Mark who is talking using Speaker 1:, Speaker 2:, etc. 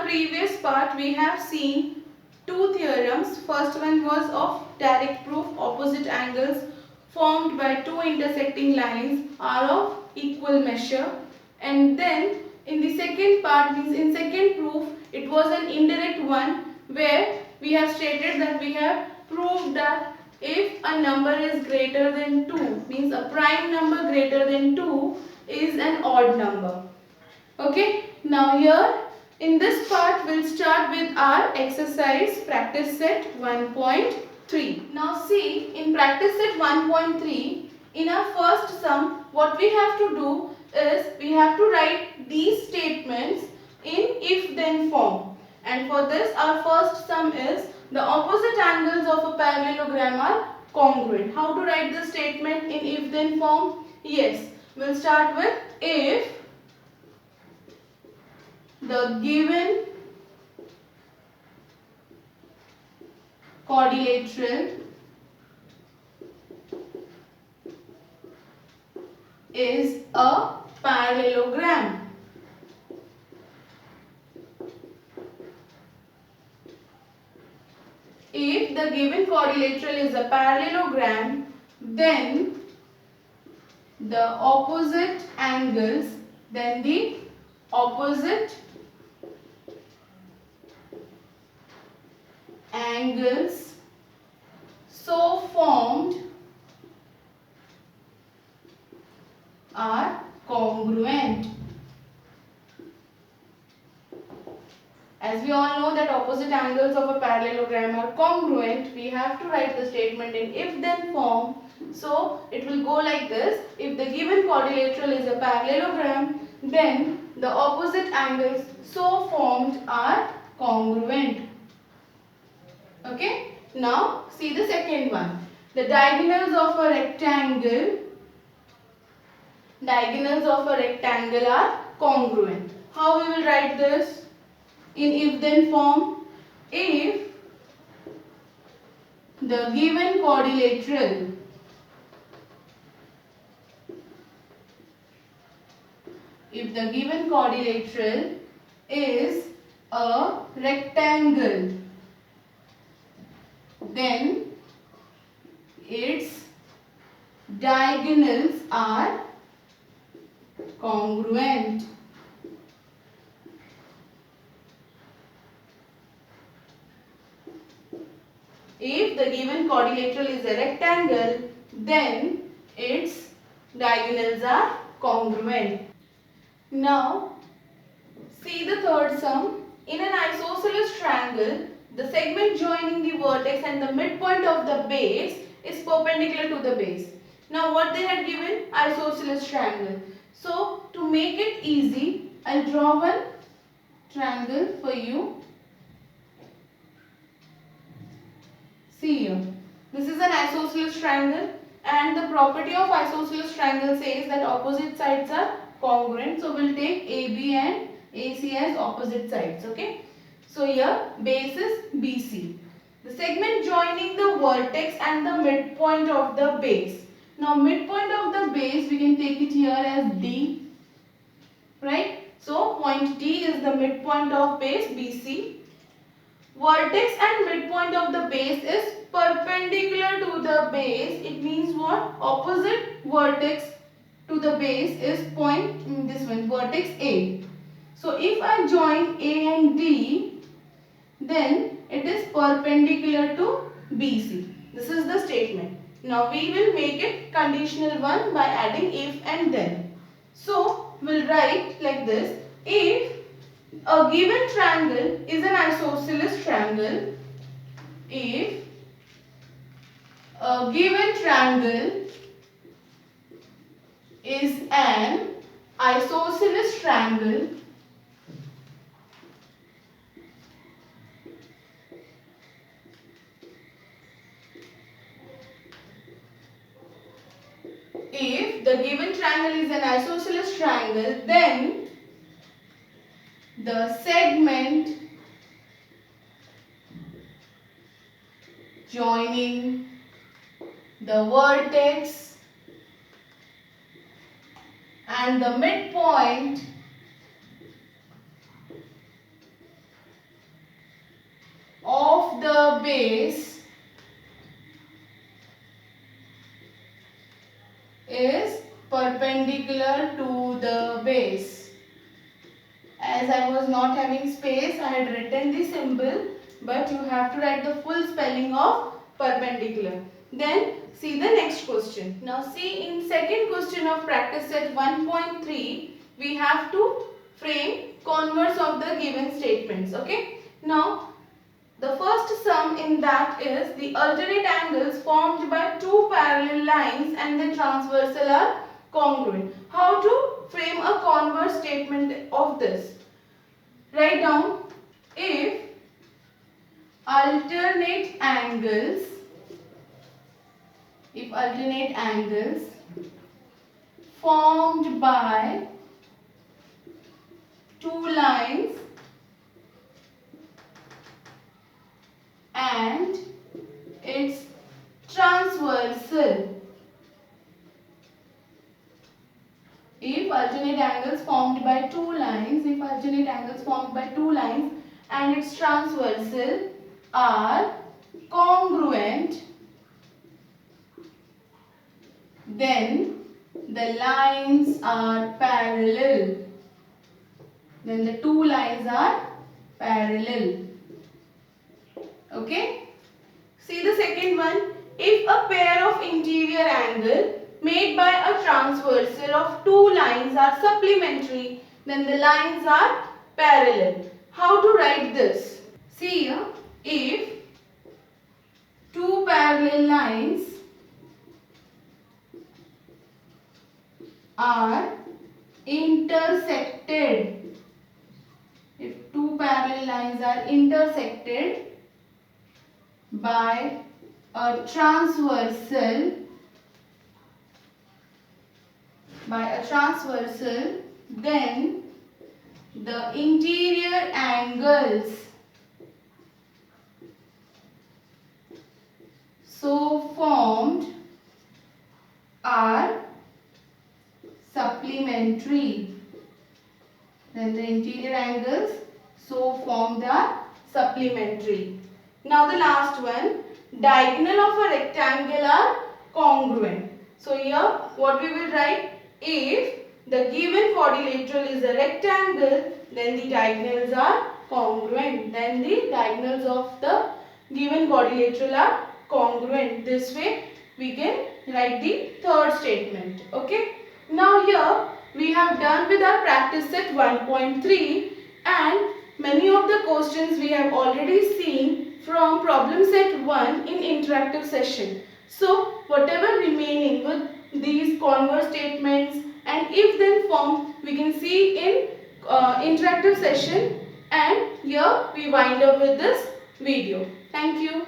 Speaker 1: previous part we have seen two theorems. First one was of direct proof, opposite angles formed by two intersecting lines are of equal measure. And then in the second part, means in second proof, it was an indirect one where we have stated that we have proved that if a number is greater than 2, means a prime number greater than 2 is an odd number. Okay, now here in this part we'll start with our exercise practice set 1.3. Now see, in practice set 1.3, in our first sum, what we have to do is we have to write these statements in if-then form. And for this, our first sum is the opposite angles of a parallelogram are congruent. How to write the statement in if-then form? Yes, we'll start with if the given quadrilateral is a parallelogram. If the given quadrilateral is a parallelogram, then the opposite angles, so formed are congruent. As we all know that opposite angles of a parallelogram are congruent, we have to write the statement in if-then form. So it will go like this: if the given quadrilateral is a parallelogram, then the opposite angles so formed are congruent. Okay, now see the second one. The diagonals of a rectangle are congruent. How we will write this? In if-then form, if the given quadrilateral is a rectangle, then its diagonals are congruent. If the given quadrilateral is a rectangle, then its diagonals are congruent. Now, see the third sum. In an isosceles triangle, the segment joining the vertex and the midpoint of the base is perpendicular to the base. Now, what they had given? Isosceles triangle. So, to make it easy, I'll draw one triangle for you. See here, this is an isosceles triangle, and the property of isosceles triangle says that opposite sides are congruent. So we'll take AB and AC as opposite sides. Okay. So here base is BC. The segment joining the vertex and the midpoint of the base. Now midpoint of the base we can take it here as D. Right. So point D is the midpoint of base BC. Vertex and midpoint of the base is perpendicular to the base. It means what? Opposite vertex to the base is point, this one, vertex A. So if I join A and D, then it is perpendicular to BC. This is the statement. Now we will make it conditional one by adding if and then. So we'll write like this: if a given triangle is an isosceles triangle, if a given triangle is an isosceles triangle, if the given triangle is an isosceles triangle, then the segment joining the vertex and the midpoint of the base is perpendicular to the base. As I was not having space, I had written the symbol, but you have to write the full spelling of perpendicular. Then see the next question. Now see, in second question of practice set 1.3, we have to frame converse of the given statements. Okay. Now the first sum in that is the alternate angles formed by two parallel lines and the transversal are congruent. How to frame a converse statement of this? Write down, if alternate angles formed by two lines and its transversal. If alternate angles formed by two lines and its transversal are congruent, then the lines are parallel. Then the two lines are parallel. Okay. See the second one. If a pair of interior angle made by a transversal of two lines are supplementary, then the lines are parallel. How to write this? See here, if two parallel lines are intersected, by a transversal, then the interior angles so formed are supplementary. Then the interior angles so formed are supplementary. Now the last one, diagonal of a rectangle are congruent. So here what we will write, if the given quadrilateral is a rectangle, then the diagonals are congruent. Then the diagonals of the given quadrilateral are congruent. This way we can write the third statement. Okay. Now here we have done with our practice set 1.3, and many of the questions we have already seen from problem set 1 in interactive session. So whatever remaining with these converse statements and if then form we can see in interactive session, and here we wind up with this video. Thank you.